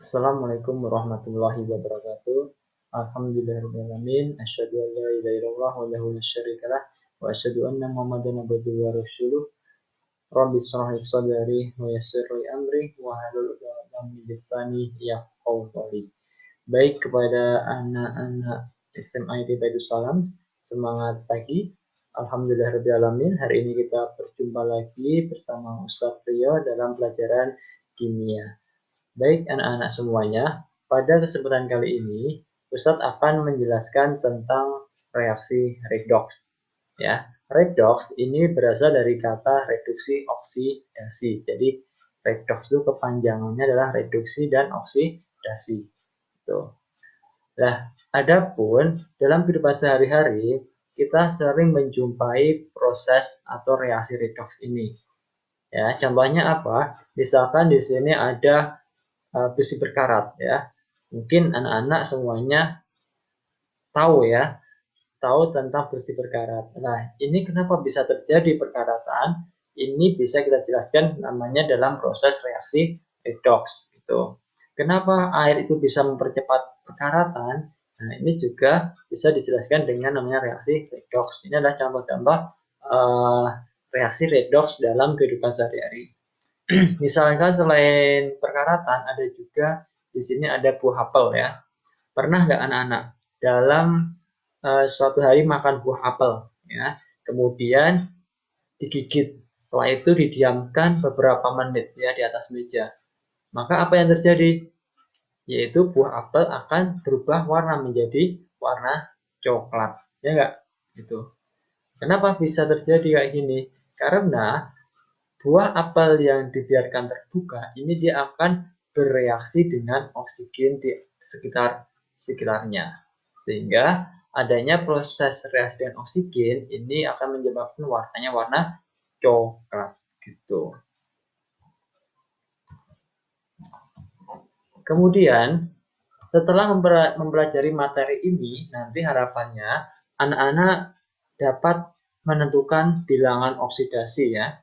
Assalamualaikum warahmatullahi wabarakatuh. Alhamdulillahirrahmanirrahim. Asyhadu an la ilaha illallah wa lahu la syarikalah wa asyhadu anna Muhammadan abduhu wa rasuluh. Rabbi shrah li sadri wa yassir li amri wa hlul 'uqdatam min lisani yafqahu qawli. Baik, kepada anak-anak SMA IT Baitus Salam, semangat pagi. Alhamdulillahirabbil alamin. Hari ini kita berjumpa lagi bersama Ustaz Rio dalam pelajaran kimia. Baik anak-anak semuanya, pada kesempatan kali ini Ustadz akan menjelaskan tentang reaksi redox. Ya, redox ini berasal dari kata reduksi oksidasi. Jadi redox itu kepanjangannya adalah reduksi dan oksidasi. Tuh. Nah, adapun dalam kehidupan sehari-hari kita sering menjumpai proses atau reaksi redox ini. Ya, contohnya apa? Misalkan di sini ada besi berkarat ya. Mungkin anak-anak semuanya tahu ya, tahu tentang besi berkarat. Nah, ini kenapa bisa terjadi perkaratan? Ini bisa kita jelaskan namanya dalam proses reaksi redox gitu. Kenapa air itu bisa mempercepat perkaratan? Nah, ini juga bisa dijelaskan dengan namanya reaksi redox. Ini adalah contoh-contoh reaksi redox dalam kehidupan sehari-hari. Misalkan selain perkaratan ada juga di sini ada buah apel ya. Pernah nggak anak-anak dalam suatu hari makan buah apel ya, kemudian digigit, setelah itu didiamkan beberapa menit ya di atas meja. Maka apa yang terjadi? Yaitu buah apel akan berubah warna menjadi warna coklat, ya nggak? Gitu. Kenapa bisa terjadi kayak gini? Karena buah apel yang dibiarkan terbuka ini dia akan bereaksi dengan oksigen di sekitarnya, sehingga adanya proses reaksi dengan oksigen ini akan menyebabkan warnanya warna coklat gitu. Kemudian setelah mempelajari materi ini, nanti harapannya anak-anak dapat menentukan bilangan oksidasi ya,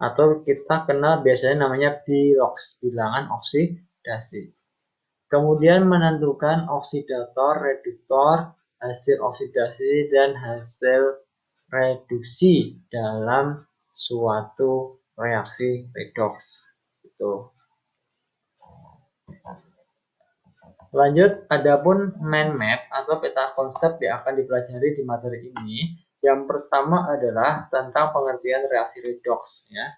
atau kita kenal biasanya namanya bilox, bilangan oksidasi. Kemudian menentukan oksidator, reduktor, hasil oksidasi, dan hasil reduksi dalam suatu reaksi redox. Itu. Lanjut, adapun mind map atau peta konsep yang akan dipelajari di materi ini. Yang pertama adalah tentang pengertian reaksi redox ya.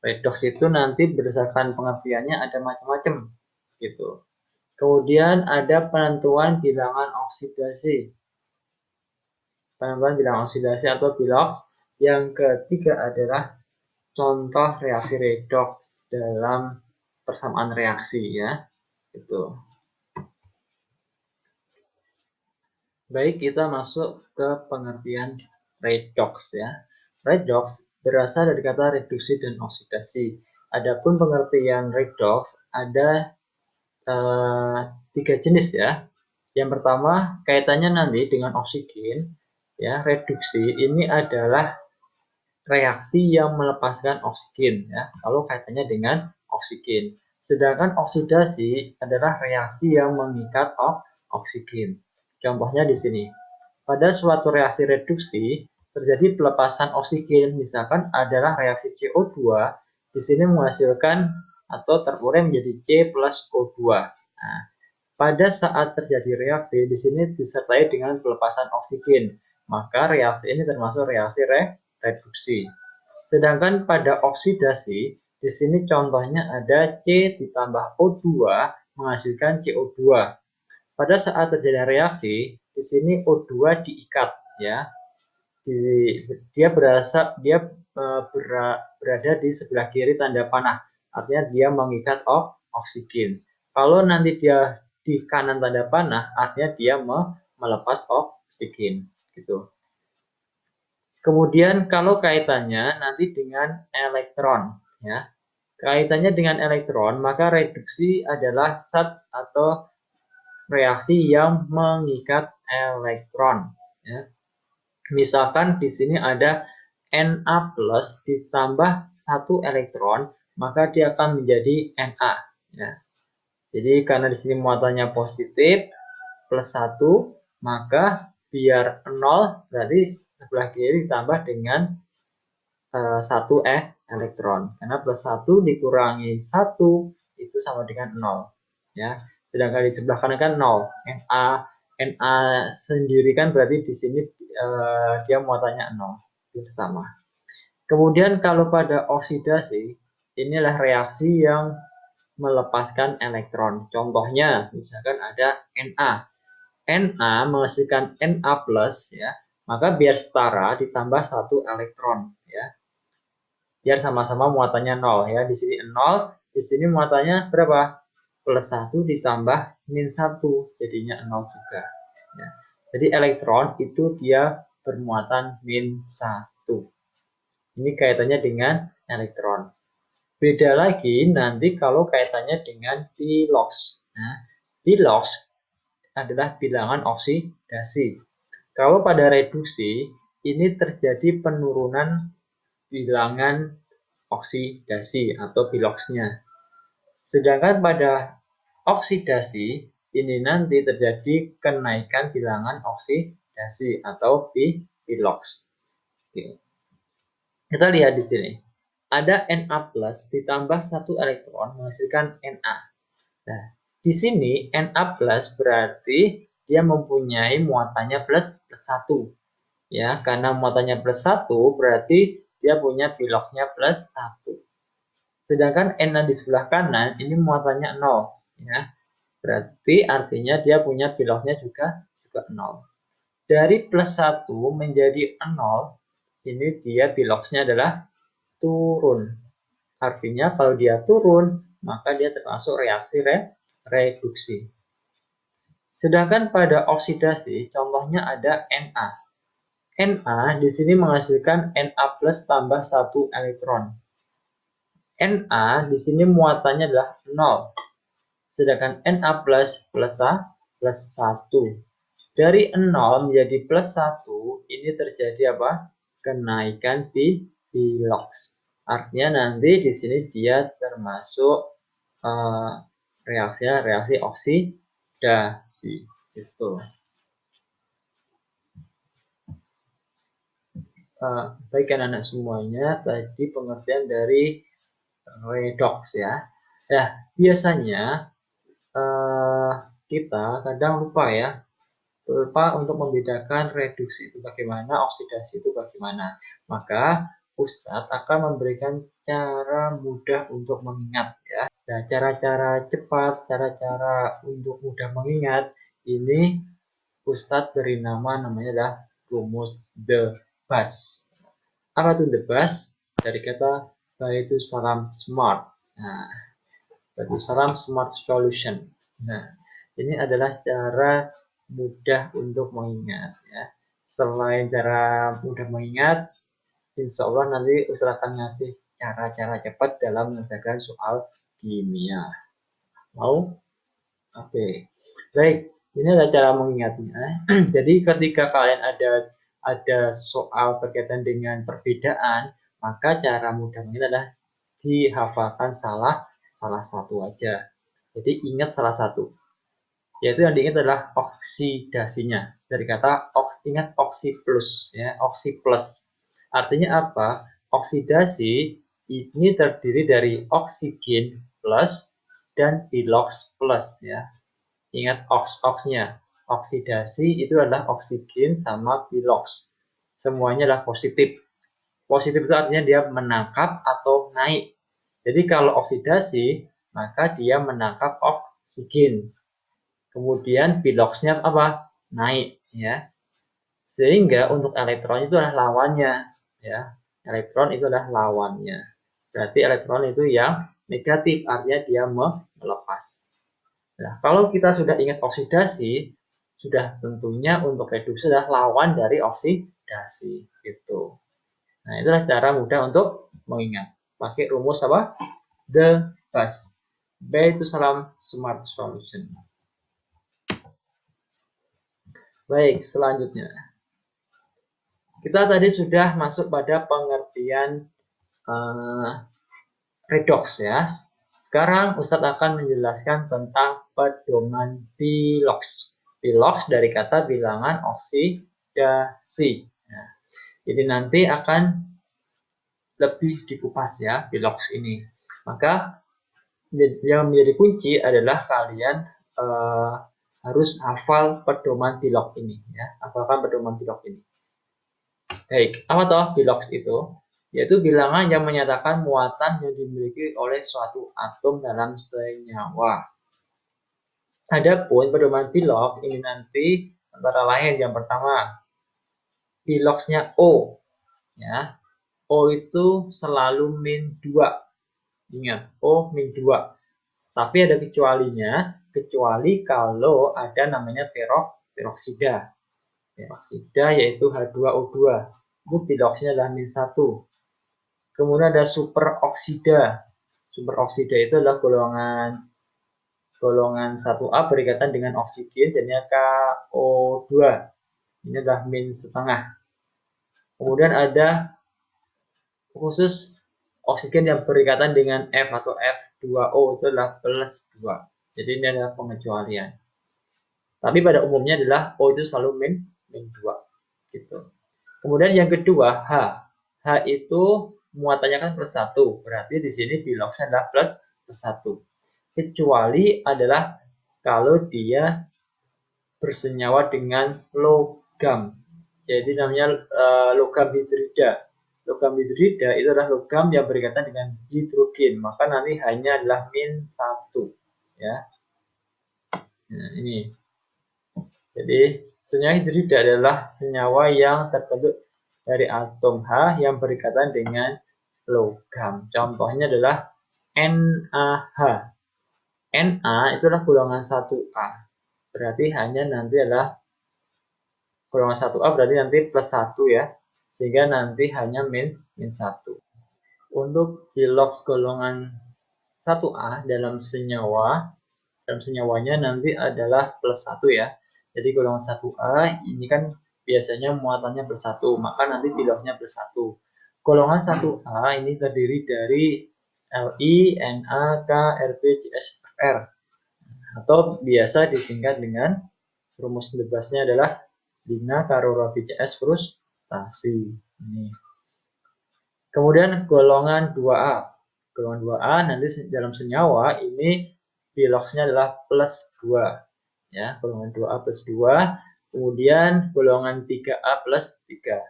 Redox itu nanti berdasarkan pengertiannya ada macam-macam gitu. Kemudian ada penentuan bilangan oksidasi. Penentuan bilangan oksidasi atau bilox. Yang ketiga adalah contoh reaksi redox dalam persamaan reaksi ya. Gitu. Baik, kita masuk ke pengertian redox ya. Redox berasal dari kata reduksi dan oksidasi. Adapun pengertian redox ada 3 jenis ya. Yang pertama kaitannya nanti dengan oksigen ya. Reduksi ini adalah reaksi yang melepaskan oksigen ya. Kalau kaitannya dengan oksigen. Sedangkan oksidasi adalah reaksi yang mengikat oksigen. Contohnya di sini. Pada suatu reaksi reduksi terjadi pelepasan oksigen, misalkan adalah reaksi CO2 di sini menghasilkan atau terurai menjadi C plus O2. Nah, pada saat terjadi reaksi di sini disertai dengan pelepasan oksigen, maka reaksi ini termasuk reaksi reduksi. Sedangkan pada oksidasi di sini contohnya ada C ditambah O2 menghasilkan CO2. Pada saat terjadi reaksi, di sini O2 diikat ya. Dia berada di sebelah kiri tanda panah. Artinya dia mengikat oksigen. Kalau nanti dia di kanan tanda panah, artinya dia melepas oksigen gitu. Kemudian kalau kaitannya nanti dengan elektron ya. Kaitannya dengan elektron, maka reduksi adalah zat atau reaksi yang mengikat elektron ya. Misalkan di sini ada Na plus ditambah 1 elektron, maka dia akan menjadi Na ya. Jadi karena di sini muatannya positif plus 1, maka biar 0 berarti sebelah kiri ditambah dengan 1 elektron. Karena plus 1 dikurangi 1 itu sama dengan 0. Ya. Sedangkan di sebelah kanan kan 0. Na sendiri kan berarti di sini dia muatannya 0. Itu sama. Kemudian kalau pada oksidasi, inilah reaksi yang melepaskan elektron. Contohnya, misalkan ada Na. Na menghasilkan Na+, ya, maka biar setara ditambah 1 elektron, ya. Biar sama-sama muatannya 0, ya. Di sini 0, di sini muatannya berapa? Plus 1 ditambah min 1, jadinya 0 juga. Ya. Jadi elektron itu dia bermuatan min 1. Ini kaitannya dengan elektron. Beda lagi nanti kalau kaitannya dengan pilox. Nah, pilox adalah bilangan oksidasi. Kalau pada reduksi, ini terjadi penurunan bilangan oksidasi atau piloxnya. Sedangkan pada oksidasi, ini nanti terjadi kenaikan bilangan oksidasi atau pilox. Oke. Kita lihat di sini. Ada Na+ ditambah 1 elektron menghasilkan Na. Nah, di sini Na+ berarti dia mempunyai muatannya plus 1. Ya, karena muatannya plus 1 berarti dia punya piloxnya plus 1. Sedangkan Na di sebelah kanan ini muatannya 0. Ya, berarti artinya dia punya piloxnya juga 0. Dari plus 1 menjadi 0, ini dia piloxnya adalah turun. Artinya kalau dia turun, maka dia termasuk reaksi reduksi. Sedangkan pada oksidasi, contohnya ada Na. Na di sini menghasilkan Na+ tambah 1 elektron. Na di sini muatannya adalah 0. Sedangkan Na+ plus 1. Dari 0 menjadi plus 1, ini terjadi apa? Kenaikan pilox. Artinya nanti di sini dia termasuk reaksi oksidasi. Gitu. Baik anak-anak semuanya, tadi pengertian dari redox ya. Ya, biasanya kita kadang lupa untuk membedakan reduksi itu bagaimana, oksidasi itu bagaimana. Maka Ustadz akan memberikan cara mudah untuk mengingat ya. Nah, cara-cara cepat, cara-cara untuk mudah mengingat ini Ustadz beri namanya adalah rumus the bus. Apa itu the bus? Dari kata yaitu salam smart. Nah, yaitu salam smart solution. Nah, ini adalah cara mudah untuk mengingat ya. Selain cara mudah mengingat, insya Allah nanti Ustaz akan ngasih cara-cara cepat dalam mengerjakan soal kimia. Mau? Oke. Baik, ini adalah cara mengingatnya. Jadi ketika kalian ada soal berkaitan dengan perbedaan, maka cara mudah mengingat adalah dihafalkan salah satu aja. Jadi ingat salah satu. Yaitu yang diingat adalah oksidasinya. Dari kata ingat oksi plus ya, oksi plus. Artinya apa? Oksidasi ini terdiri dari oksigen plus dan pilox plus ya. Ingat oksnya. Oksidasi itu adalah oksigen sama pilox. Semuanya adalah positif. Positif itu artinya dia menangkap atau naik. Jadi kalau oksidasi, maka dia menangkap oksigen. Kemudian piloxnya apa? Naik ya. Sehingga untuk elektron itu adalah lawannya ya. Elektron itu adalah lawannya. Berarti elektron itu yang negatif, artinya dia melepas. Nah, kalau kita sudah ingat oksidasi, sudah tentunya untuk reduksi adalah lawan dari oksidasi gitu. Nah, itulah cara mudah untuk mengingat. Pakai rumus apa? The bus. B itu salam smart solution. Baik, selanjutnya. Kita tadi sudah masuk pada pengertian redox ya. Sekarang Ustadz akan menjelaskan tentang pedoman Bilox. Bilox dari kata bilangan oksidasi. Nah, jadi nanti akan lebih dikupas ya Bilox ini. Maka yang menjadi kunci adalah kalian harus hafal pedoman Bilox ini ya. Hafalkan pedoman Bilox ini. Baik, apa toh Bilox itu? Yaitu bilangan yang menyatakan muatan yang dimiliki oleh suatu atom dalam senyawa. Adapun pedoman Bilox ini nanti antara lain yang pertama, Biloxnya O. Ya, O itu selalu min 2. Ingat, O min 2. Tapi ada kecualinya, kecuali kalau ada namanya peroksida. Peroksida yaitu H2O2. Itu Biloxnya adalah min 1. Kemudian ada superoksida. Superoksida itu adalah golongan 1A berikatan dengan oksigen, jadinya KO2. Ini adalah min setengah. Kemudian ada khusus oksigen yang berikatan dengan F atau F2O itu adalah plus 2. Jadi ini adalah pengecualian. Tapi pada umumnya adalah O itu selalu min 2. Gitu. Kemudian yang kedua H. H itu muatannya kan plus 1. Berarti di sini Biloxnya adalah plus 1. Kecuali adalah kalau dia bersenyawa dengan logam. Jadi namanya logam hidrida. Logam hidrida itu adalah logam yang berkaitan dengan hidrogen. Maka nanti hanya adalah min 1. Ya. Nah, ini. Jadi senyawa hidrida adalah senyawa yang terbentuk dari atom H yang berkaitan dengan logam. Contohnya adalah NaH. Na itu adalah golongan 1A. Berarti hanya nanti adalah golongan 1A berarti nanti plus 1 ya. Sehingga nanti hanya min 1. Untuk Bilox golongan 1A dalam senyawanya nanti adalah plus 1 ya. Jadi golongan 1A ini kan biasanya muatannya plus 1, maka nanti Biloxnya plus 1. Golongan 1A ini terdiri dari Li, Na, K, Rb, Cs, Fr. Atau biasa disingkat dengan rumus bebasnya adalah Lina Karora BCS frustasi. Ini. Kemudian golongan 2A. Golongan 2A nanti dalam senyawa ini Biloxnya adalah plus 2. Ya, golongan 2A plus 2. Kemudian golongan 3A plus 3.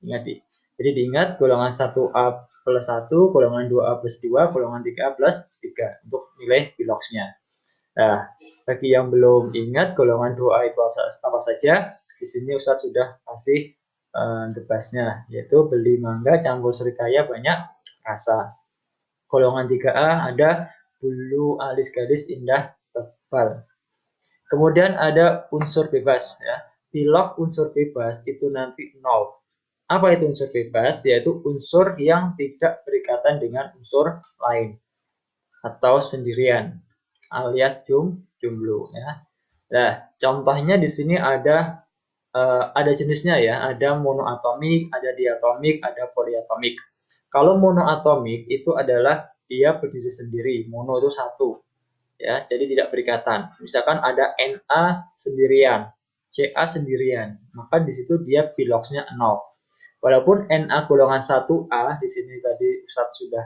Ingat. Jadi diingat golongan 1A plus 1, golongan 2A plus 2, golongan 3A plus 3 untuk nilai Biloxnya. Nah, bagi yang belum ingat golongan 2A itu apa saja, di sini Ustadz sudah kasih tebasnya, yaitu beli mangga campur serikaya banyak rasa. Golongan 3A ada bulu alis gadis indah tebal. Kemudian ada unsur bebas ya. Bilox unsur bebas itu nanti 0. Apa itu unsur bebas? Yaitu unsur yang tidak berikatan dengan unsur lain atau sendirian alias jomblo ya. Nah, contohnya di sini ada jenisnya ya, ada monoatomik, ada diatomik, ada poliatomik. Kalau monoatomik itu adalah dia berdiri sendiri, mono itu satu. Ya, jadi tidak berikatan. Misalkan ada Na sendirian, Ca sendirian, maka di situ dia Biloxnya 0. Walaupun Na golongan 1A di sini tadi Ustadz sudah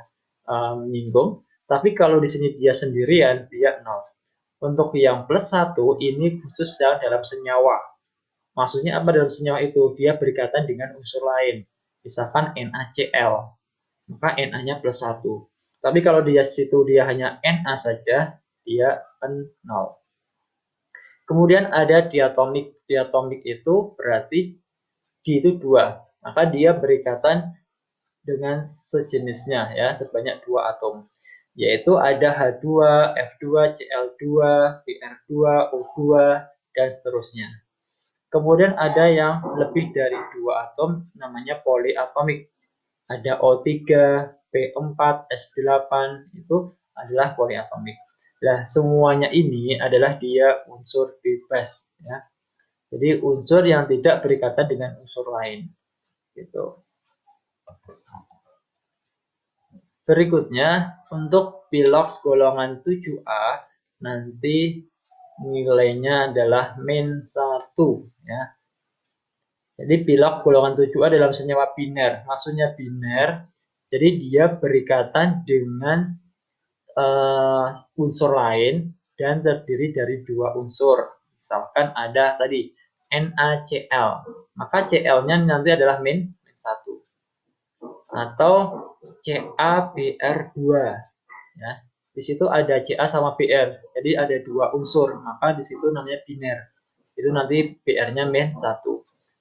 menyinggung, tapi kalau di sini dia sendirian, dia 0. Untuk yang plus 1 ini khusus yang dalam senyawa. Maksudnya apa dalam senyawa itu? Dia berikatan dengan unsur lain. Misalkan NaCl, maka Na-nya plus 1. Tapi kalau dia situ dia hanya Na saja, dia 0. Kemudian ada diatomik. Diatomik itu berarti D itu 2. Maka dia berikatan dengan sejenisnya ya, sebanyak 2 atom. Yaitu ada H2, F2, Cl2, Br2, O2, dan seterusnya. Kemudian ada yang lebih dari 2 atom namanya poliatomik. Ada O3, P4, S8 itu adalah poliatomik. Nah, semuanya ini adalah dia unsur bebas ya. Jadi unsur yang tidak berikatan dengan unsur lain. Gitu. Berikutnya, untuk piloks golongan 7A, nanti nilainya adalah min 1. Ya. Jadi pilok golongan 7A dalam senyawa biner. Maksudnya biner, jadi dia berikatan dengan unsur lain dan terdiri dari 2 unsur. Misalkan ada tadi NaCl, maka Cl-nya nanti adalah min 1. Atau CaBr2. Ya. Di situ ada Ca sama Br. Jadi ada 2 unsur, maka di situ namanya biner. Itu nanti Br-nya min 1.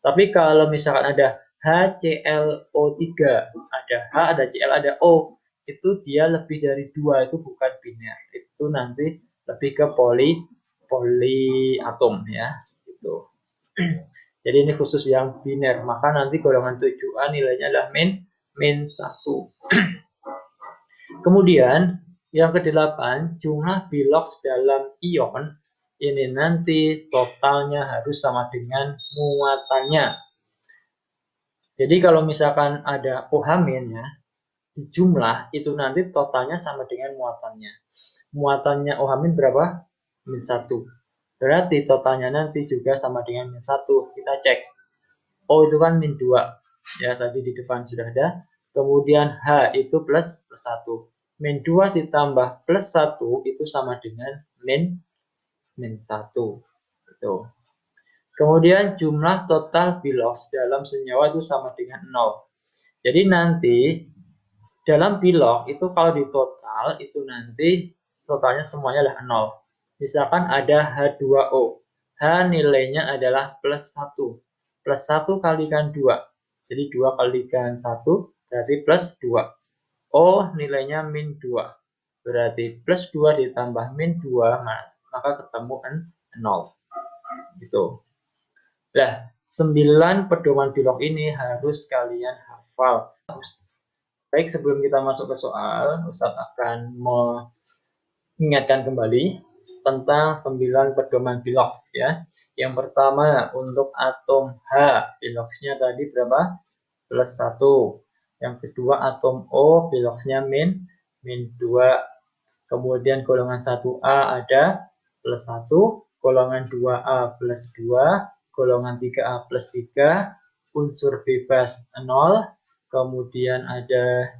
Tapi kalau misalkan ada HClO3, ada H, ada Cl, ada O, itu dia lebih dari 2, itu bukan biner. Itu nanti lebih ke polyatom ya. Gitu. Jadi ini khusus yang biner, maka nanti golongan 7A nilainya adalah min 1. Kemudian yang ke-8, jumlah biloks dalam ion ini nanti totalnya harus sama dengan muatannya. Jadi kalau misalkan ada OH- ya, di jumlah itu nanti totalnya sama dengan muatannya. Muatannya OH- berapa? Min 1. Berarti totalnya nanti juga sama dengan min 1. Kita cek. O itu kan min 2. Ya, tadi di depan sudah ada. Kemudian H itu plus 1. Min 2 ditambah plus 1 itu sama dengan min 1. Gitu. Kemudian jumlah total biloks dalam senyawa itu sama dengan 0. Jadi nanti dalam bilok itu kalau di total itu nanti totalnya semuanya adalah 0. Misalkan ada H2O. H nilainya adalah plus 1. Plus 1 kalikan 2. Jadi 2 kalikan 1 berarti plus 2. O nilainya min 2. Berarti plus 2 ditambah min 2 maka ketemu 0. Gitu. Nah, 9 pedoman bilok ini harus kalian hafal. Baik, sebelum kita masuk ke soal, Ustadz akan mengingatkan kembali tentang 9 pedoman bilok ya. Yang pertama untuk atom H, biloksnya tadi berapa? Plus 1. Yang kedua atom O, biloksnya min 2. Kemudian golongan 1A ada plus 1, golongan 2A plus 2, golongan 3A plus 3, unsur bebas 0, kemudian ada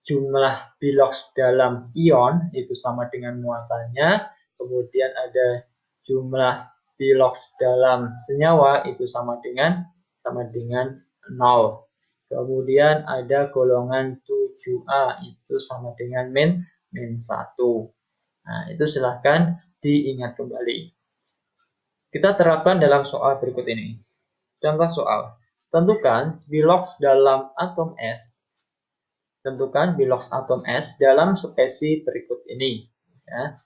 jumlah biloks dalam ion itu sama dengan muatannya, kemudian ada jumlah biloks dalam senyawa itu sama dengan 0. Kemudian ada golongan 7A itu sama dengan min 1. Nah, itu silahkan diingat kembali. Kita terapkan dalam soal berikut ini. Contoh soal. Tentukan biloks dalam atom S. Tentukan biloks atom S dalam spesi berikut ini. Ya.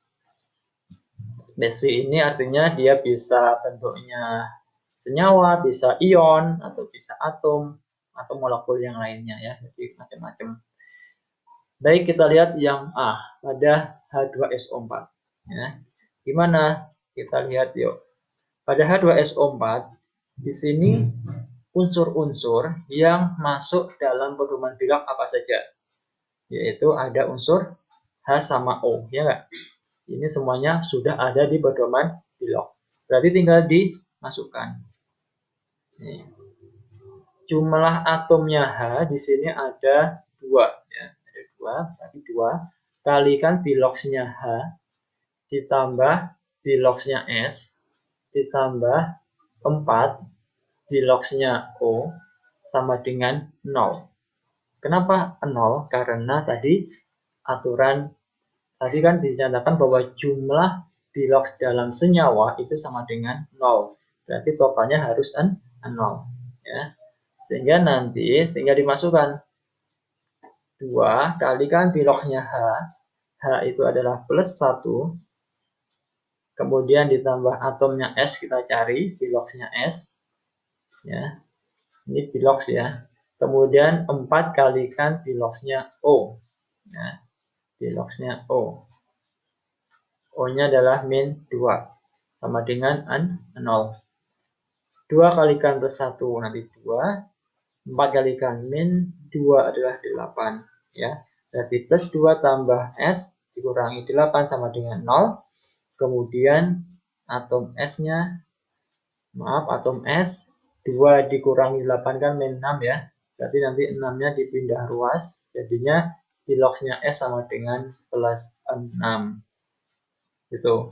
Spesi ini artinya dia bisa bentuknya senyawa, bisa ion, atau bisa atom, atau molekul yang lainnya ya. Jadi macam-macam. Baik, kita lihat yang A, pada H2SO4. Ya. Gimana? Kita lihat yuk. Pada H2SO4, di sini unsur-unsur yang masuk dalam pedoman bilok apa saja? Yaitu ada unsur H sama O, ya nggak? Ini semuanya sudah ada di pedoman bilok. Berarti tinggal dimasukkan. Nih. Jumlah atomnya H di sini ada 2, ya. Ada 2, berarti 2 kalikan biloksnya H ditambah biloksnya S ditambah 4 biloksnya O sama dengan 0. Kenapa 0? Karena tadi aturan tadi kan dinyatakan bahwa jumlah biloks dalam senyawa itu sama dengan 0. Berarti totalnya harus 0. Ya. Sehingga dimasukkan 2 kalikan biloksnya H. H itu adalah plus 1. Kemudian ditambah atomnya S, kita cari biloksnya S. Ya. Ini biloks ya. Kemudian 4 kalikan biloksnya O. Ya. Biloksnya O. O-nya adalah min 2. Sama dengan 0. 2 kalikan plus 1 nanti 2. 4 kalikan min 2 adalah 8. Ya. Berarti plus 2 tambah S dikurangi 8 sama dengan 0. Kemudian atom S-nya, maaf, atom S 2 dikurangi 8 kan min 6 ya. Berarti nanti 6-nya dipindah ruas. Jadinya piloxnya S sama dengan plus 6. Gitu.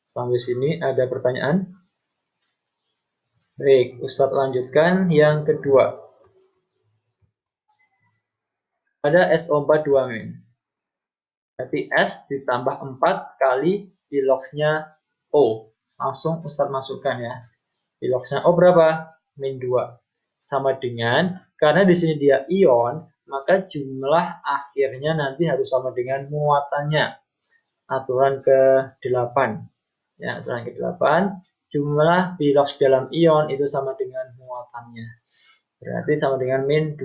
Sampai sini ada pertanyaan? Baik, Ustadz lanjutkan yang kedua. Ada SO4 2 min. Berarti S ditambah 4 kali piloxnya O. Langsung Ustadz masukkan ya. Piloxnya O berapa? Min 2. Sama dengan, karena di sini dia ion, maka jumlah akhirnya nanti harus sama dengan muatannya. Aturan ke-8. Ya, aturan ke-8. Jumlah pilox dalam ion itu sama dengan muatannya. Berarti sama dengan min 2.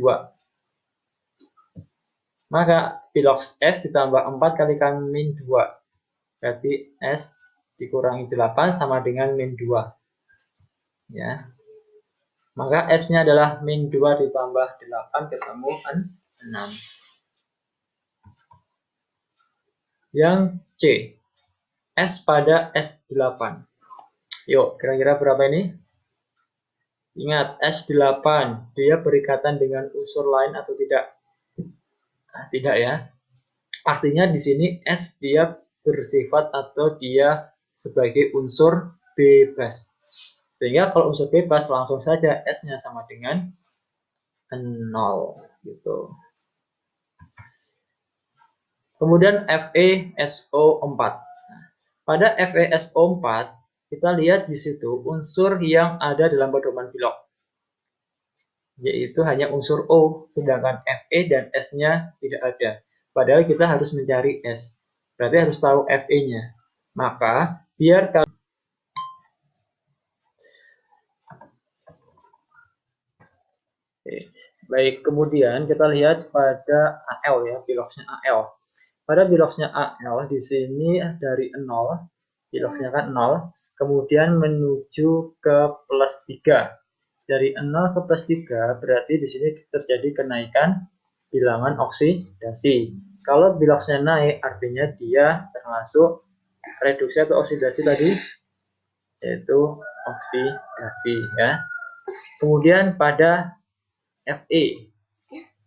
Maka pilox S ditambah 4 kalikan min 2. Berarti S dikurangi 8 sama dengan min 2. Ya. Maka S-nya adalah min 2 ditambah 8 ketemu 6. Yang C. S pada S8. Yuk, kira-kira berapa ini? Ingat, S8, dia berikatan dengan unsur lain atau tidak? Nah, tidak ya. Artinya di sini S dia bersifat atau dia sebagai unsur bebas. Sehingga kalau unsur bebas langsung saja S-nya sama dengan 0 gitu. Kemudian FeSO4. Pada FeSO4 kita lihat di situ unsur yang ada dalam pedoman pilox, yaitu hanya unsur O, sedangkan Fe dan S-nya tidak ada. Padahal kita harus mencari S. Berarti harus tahu Fe-nya. Maka biar kalau baik, kemudian kita lihat pada Al ya, piloxnya Al. Pada piloxnya Al di sini dari 0, piloxnya kan 0, kemudian menuju ke plus 3. Dari 0 ke plus 3 berarti di sini terjadi kenaikan bilangan oksidasi. Kalau piloxnya naik artinya dia termasuk reduksi atau oksidasi tadi, yaitu oksidasi ya. Kemudian pada Fe,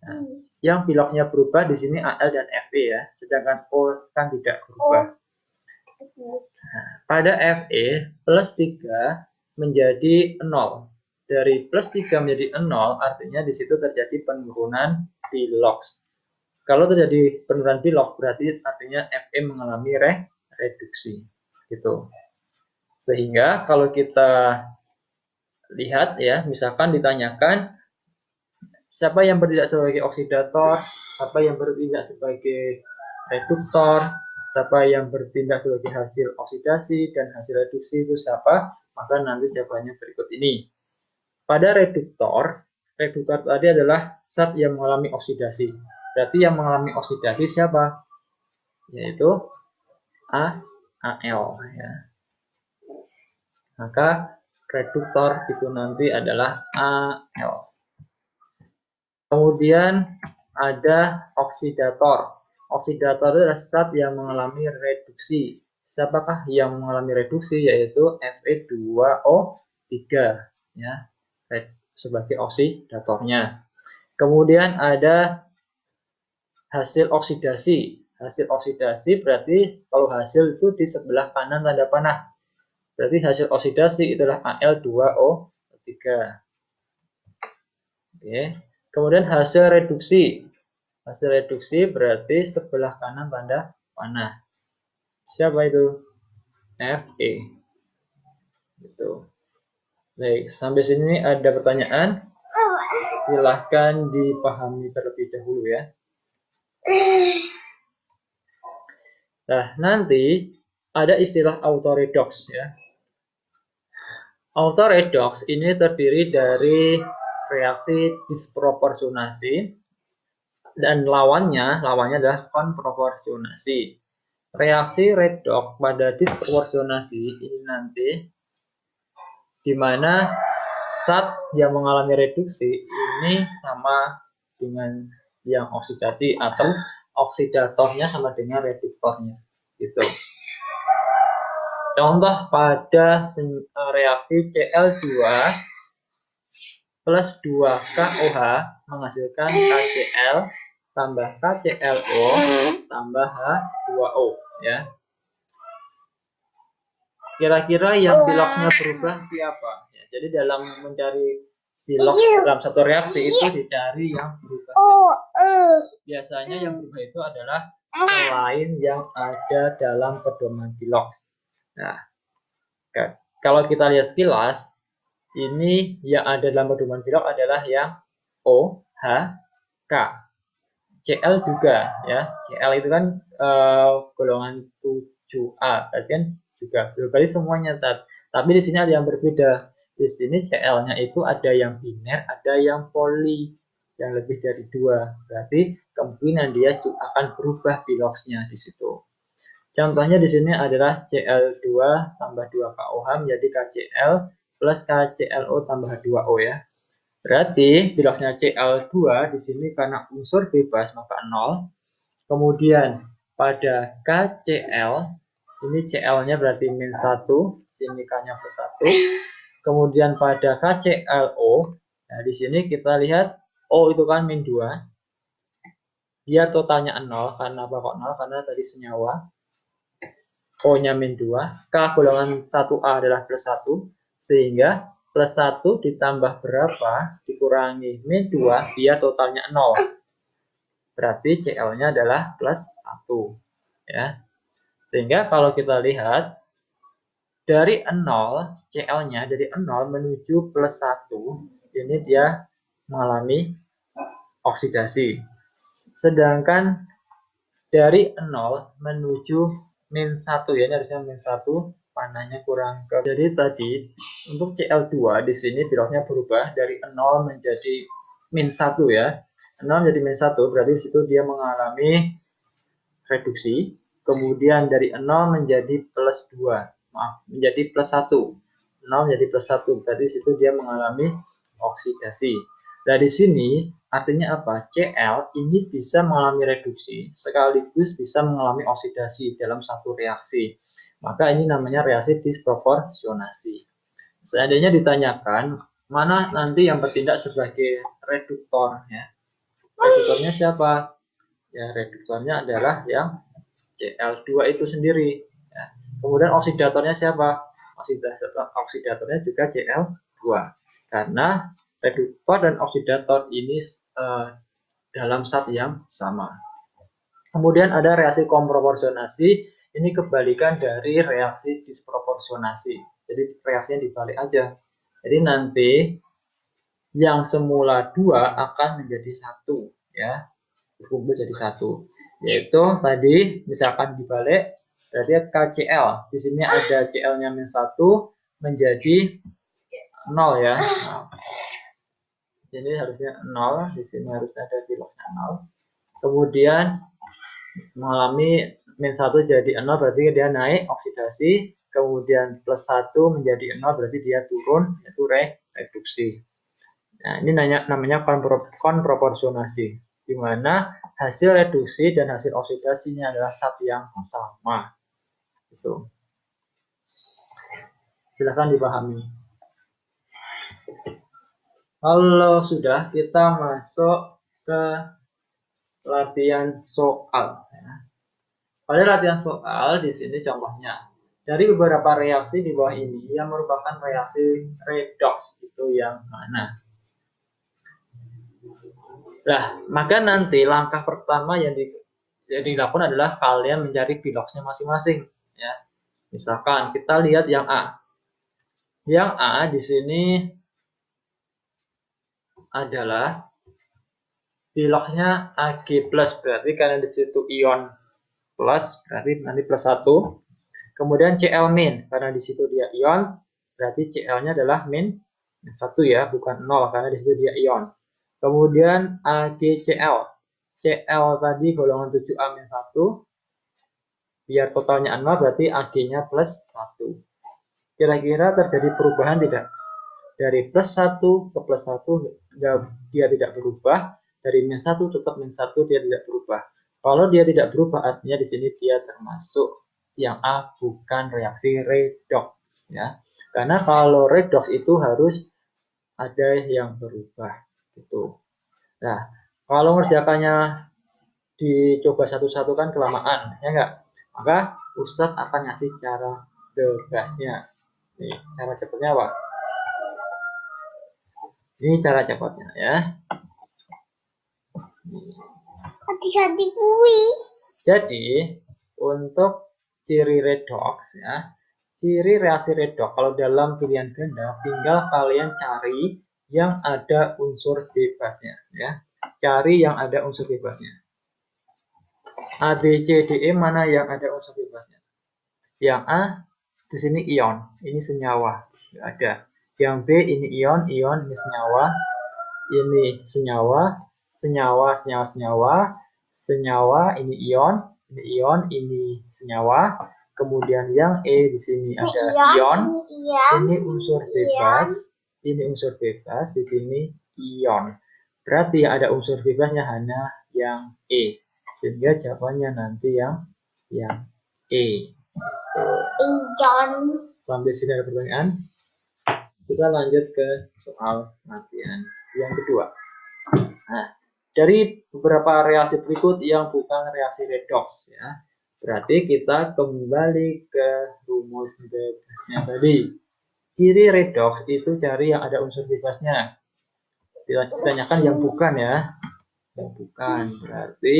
nah, yang piloxnya berubah di sini Al dan Fe ya, sedangkan O kan tidak berubah. Nah, pada Fe plus 3 menjadi 0. Dari plus 3 menjadi 0 artinya di situ terjadi penurunan pilox. Kalau terjadi penurunan pilox berarti artinya Fe mengalami reduksi gitu. Sehingga kalau kita lihat ya, misalkan ditanyakan siapa yang bertindak sebagai oksidator, siapa yang bertindak sebagai reduktor, siapa yang bertindak sebagai hasil oksidasi dan hasil reduksi itu siapa, maka nanti jawabannya berikut ini. Pada reduktor tadi adalah zat yang mengalami oksidasi. Berarti yang mengalami oksidasi siapa? Yaitu Al ya. Maka reduktor itu nanti adalah Al. Kemudian ada oksidator. Oksidator adalah zat yang mengalami reduksi. Siapakah yang mengalami reduksi? Yaitu Fe2O3 ya, sebagai oksidatornya. Kemudian ada hasil oksidasi. Hasil oksidasi berarti kalau hasil itu di sebelah kanan tanda panah. Berarti hasil oksidasi itulah Al2O3. Oke. Kemudian hasil reduksi. Hasil reduksi berarti sebelah kanan tanda panah. Siapa itu? Fe. Gitu. Baik, sampai sini ada pertanyaan? Silahkan dipahami terlebih dahulu ya. Nah, nanti ada istilah autoredox ya. Autoredox ini terdiri dari reaksi disproporsionasi dan lawannya adalah konproporsionasi. Reaksi redox pada disproporsionasi ini nanti di mana zat yang mengalami reduksi ini sama dengan yang oksidasi atau oksidatornya sama dengan reduktornya gitu. Contoh pada reaksi Cl2 plus 2KOH menghasilkan KCl tambah KClO tambah H2O ya. Kira-kira yang piloksnya berubah siapa? Ya, jadi dalam mencari piloks dalam satu reaksi itu dicari yang berubah. Biasanya yang berubah itu adalah selain yang ada dalam pedoman piloks. Nah, kalau kita lihat sekilas, ini yang ada dalam pedoman piloks adalah yang O, H, K. Cl juga ya. Cl itu kan golongan 7A, berarti kan juga berarti semuanya tapi di sini ada yang berbeda. Di sini Cl-nya itu ada yang biner, ada yang poli, yang lebih dari 2. Berarti kemungkinan dia akan berubah piloksnya di situ. Contohnya di sini adalah Cl2 tambah 2KOH menjadi KCl plus KClO tambah 2O ya. Berarti piloksnya Cl2 di sini karena unsur bebas maka 0. Kemudian pada KCl ini Cl-nya berarti -1, sini K-nya +1. Kemudian pada KClO, nah di sini kita lihat O itu kan -2. Dia totalnya 0, karena apa kok 0? Karena tadi senyawa. O-nya -2, K golongan 1A adalah +1, sehingga +1 ditambah berapa dikurangi -2 biar totalnya 0. Berarti Cl-nya adalah +1 ya. Sehingga kalau kita lihat dari 0, Cl-nya dari 0 menuju +1, ini dia mengalami oksidasi. Sedangkan dari 0 menuju -1 ya, ini harusnya -1, panahnya kurang ke. Jadi tadi untuk Cl2 di sini piloksnya berubah dari 0 menjadi -1 ya. 0 menjadi -1 berarti di situ dia mengalami reduksi. Kemudian dari 0 menjadi menjadi +1. 0 menjadi +1 berarti di situ dia mengalami oksidasi. Nah, di sini artinya apa? Cl ini bisa mengalami reduksi sekaligus bisa mengalami oksidasi dalam satu reaksi. Maka ini namanya reaksi disproporsionasi. Seandainya ditanyakan mana nanti yang bertindak sebagai reduktor ya. Reduktornya siapa? Ya, reduktornya adalah yang Cl2 itu sendiri ya. Kemudian oksidatornya siapa? Oksidatornya juga Cl2 karena reduktor dan oksidator ini dalam zat yang sama. Kemudian ada reaksi komproporsionasi, ini kebalikan dari reaksi disproporsionasi. Jadi reaksinya dibalik aja. Jadi nanti yang semula 2 akan menjadi 1 ya. Berkumpul jadi 1. Yaitu tadi misalkan dibalik berarti KCl. Di sini ada Cl-nya -1 menjadi 0 ya. Nah, ini harusnya 0, di sini harusnya ada piloksnya 0. Kemudian mengalami -1 jadi 0 berarti dia naik oksidasi, kemudian +1 menjadi 0 berarti dia turun yaitu reduksi. Nah, ini namanya konproporsionasi, di mana hasil reduksi dan hasil oksidasinya adalah zat yang sama. Itu. Silahkan dipahami. Kalau sudah, kita masuk ke latihan soal. Pada latihan soal di sini contohnya dari beberapa reaksi di bawah ini yang merupakan reaksi redox itu yang mana? Nah, maka nanti langkah pertama yang dilakukan adalah kalian mencari piloksnya masing-masing. Ya, misalkan kita lihat yang A. Yang A di sini adalah piloksnya Ag+, berarti karena di situ ion plus, berarti nanti +1. Kemudian Cl- karena di situ dia ion, berarti Cl-nya adalah -1 ya, bukan 0 karena di situ dia ion. Kemudian AgCl. Cl tadi golongan 7A-1, biar totalnya 0 berarti Ag-nya +1. Kira-kira terjadi perubahan tidak? Dari +1 ke +1 dia tidak berubah, Dari min 1 tetap min 1 dia tidak berubah. Kalau dia tidak berubah artinya di sini dia termasuk yang A bukan reaksi redox ya. Karena kalau redox itu harus ada yang berubah gitu. Nah, kalau ngerjakannya dicoba satu-satu kan kelamaan, ya enggak? Maka Ustadz akan ngasih cara bebasnya. Nih, cara cepatnya apa? Ini cara cepatnya ya. Hati-hati kui. Jadi, untuk ciri redox ya, ciri reaksi redox kalau dalam pilihan ganda tinggal kalian cari yang ada unsur bebasnya ya. Cari yang ada unsur bebasnya. A, B, C, D, E mana yang ada unsur bebasnya? Yang A di sini ion, ini senyawa, ada. Yang B ini ion, ion ini senyawa, ini senyawa, senyawa, senyawa, senyawa, senyawa, ini ion, ini senyawa. Kemudian yang E di sini ada ion, ini unsur bebas, ini unsur bebas, di sini ion. Berarti ada unsur bebasnya hanya yang E. Sehingga jawabannya nanti yang E. Ion. Sampai sini ada pertanyaan? Kita lanjut ke soal latihan yang kedua. Nah, dari beberapa reaksi berikut yang bukan reaksi redox ya. Berarti kita kembali ke rumus bebasnya tadi. Ciri redox itu cari yang ada unsur bebasnya. Ditanyakan yang bukan ya. Yang bukan. Berarti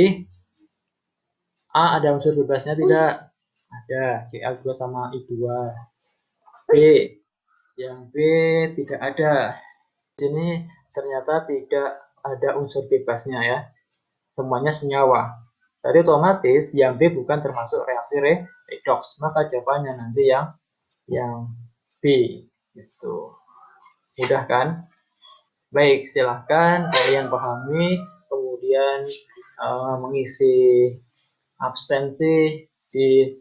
A ada unsur bebasnya tidak? Ada. Cl2 sama I2. B. Yang B tidak ada. Di sini ternyata tidak ada unsur bebasnya ya. Semuanya senyawa. Jadi otomatis yang B bukan termasuk reaksi redox. Maka jawabannya nanti yang B. Gitu. Mudah kan? Baik, silahkan kalian pahami. Kemudian mengisi absensi di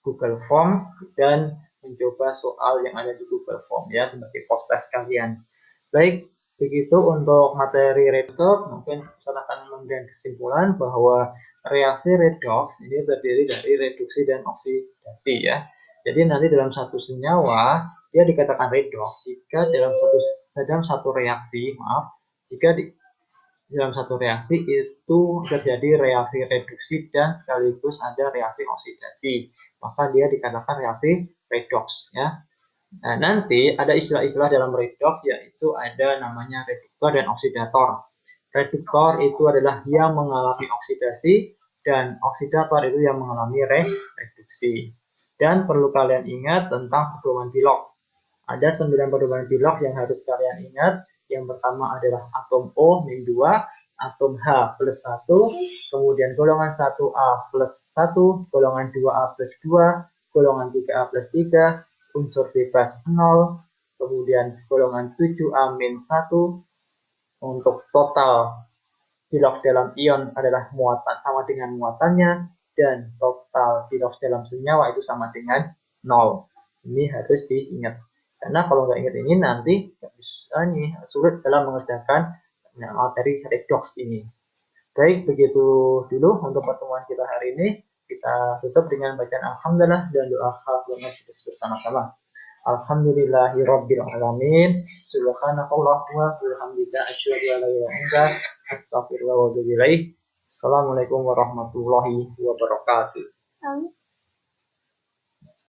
Google Form dan mencoba soal yang ada di Google Form ya sebagai post test kalian. Baik, begitu untuk materi redox. Mungkin saya akan memberikan kesimpulan bahwa reaksi redox ini terdiri dari reduksi dan oksidasi ya. Jadi nanti dalam satu senyawa dia dikatakan redox jika dalam satu reaksi, jika dalam satu reaksi itu terjadi reaksi reduksi dan sekaligus ada reaksi oksidasi, maka dia dikatakan reaksi redox ya. Nah, nanti ada istilah-istilah dalam redox yaitu ada namanya reduktor dan oksidator. Reduktor itu adalah yang mengalami oksidasi dan oksidator itu yang mengalami reduksi. Dan perlu kalian ingat tentang pedoman Bilog. Ada 9 pedoman Bilog yang harus kalian ingat. Yang pertama adalah atom O min 2, atom H plus 1, kemudian golongan 1A plus 1, golongan 2A plus 2, golongan 3A plus 3, unsur bebas 0, kemudian golongan 7A min 1, untuk total Bilog dalam ion adalah muatan sama dengan muatannya, dan total Bilog dalam senyawa itu sama dengan 0. Ini harus diingat. Karena kalau nggak ingat ini nanti bisa sulit dalam mengerjakan materi redox ini. Baik, begitu dulu untuk pertemuan kita hari ini. Kita tutup dengan bacaan alhamdulillah dan doa kafiyah bersama-sama. Alhamdulillahirabbil alamin. Subhanakallahumma wa bihamdika asyhadu an la ilaha illa anta astaghfiruka wa atubu ilaik. Assalamualaikum warahmatullahi wabarakatuh.